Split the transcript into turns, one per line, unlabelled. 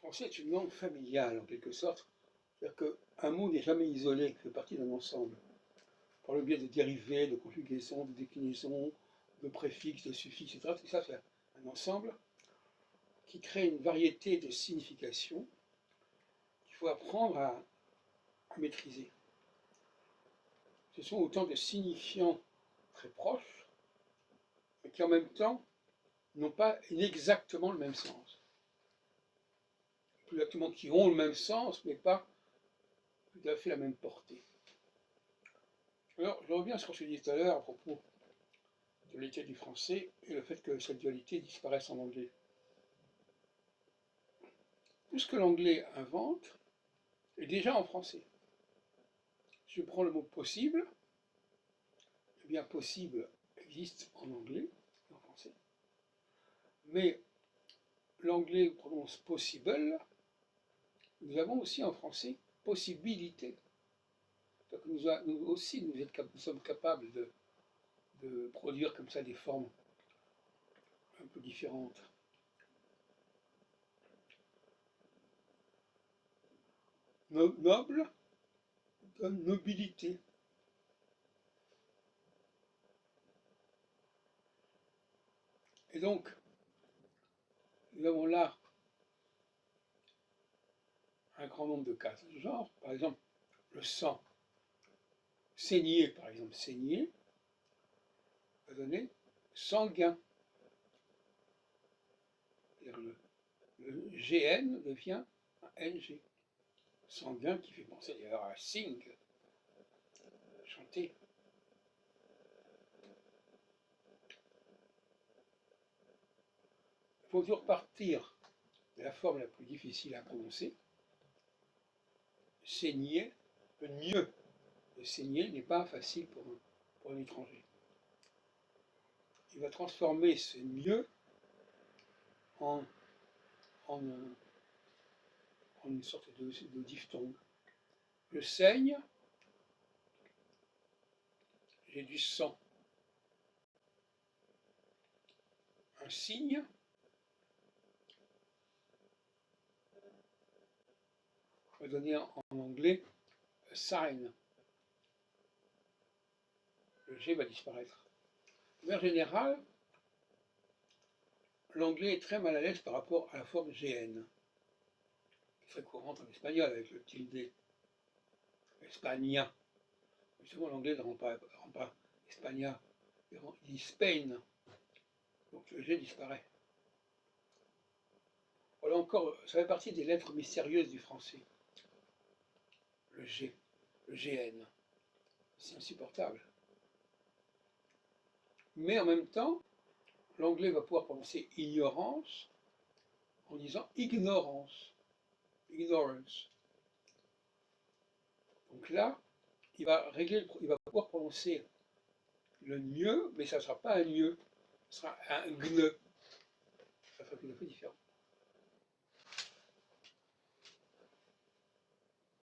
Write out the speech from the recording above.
français est une langue familiale, en quelque sorte. C'est-à-dire qu'un mot n'est jamais isolé, il fait partie d'un ensemble. Par le biais de dérivés, de conjugaisons, de déclinaisons, de préfixes, de suffixes, etc. Tout ça fait un ensemble qui crée une variété de significations qu'il faut apprendre à maîtriser. Ce sont autant de signifiants très proches, mais qui en même temps n'ont pas exactement le même sens. Plus exactement qui ont le même sens, mais pas tout à fait la même portée. Alors, je reviens à ce qu'on se dit tout à l'heure à propos de dualité du français et le fait que cette dualité disparaisse en anglais. Tout ce que l'anglais invente est déjà en français. Si je prends le mot possible, eh bien possible existe en anglais et en français. Mais l'anglais prononce possible, nous avons aussi en français possibilité. Donc nous aussi, nous sommes capables de produire comme ça des formes un peu différentes. Noble donne nobilité. Et donc, nous avons là un grand nombre de cas de ce genre. Par exemple, le sang. Saigner, par exemple, saigner va donner sanguin. C'est-à-dire le GN devient un NG. Sanguin qui fait penser d'ailleurs à sing, chanter. Il faut toujours partir de la forme la plus difficile à prononcer. Saigner, le mieux de saigner n'est pas facile pour un étranger. Il va transformer ce mieux en une sorte de diphtongue. Je saigne, j'ai du sang. Un signe, on va donner en anglais a sign. Le G va disparaître. De manière générale, l'anglais est très mal à l'aise par rapport à la forme GN, très courante en espagnol avec le tilde. España. Justement, l'anglais ne rend pas España, il dit Spain. Donc le G disparaît. Voilà encore, ça fait partie des lettres mystérieuses du français. Le G, le GN. C'est insupportable. Mais en même temps, l'anglais va pouvoir prononcer ignorance en disant ignorance. Ignorance. Donc là, il va pouvoir prononcer le mieux, mais ça ne sera pas un mieux, ce sera un gne. Ça sera tout à fait différent.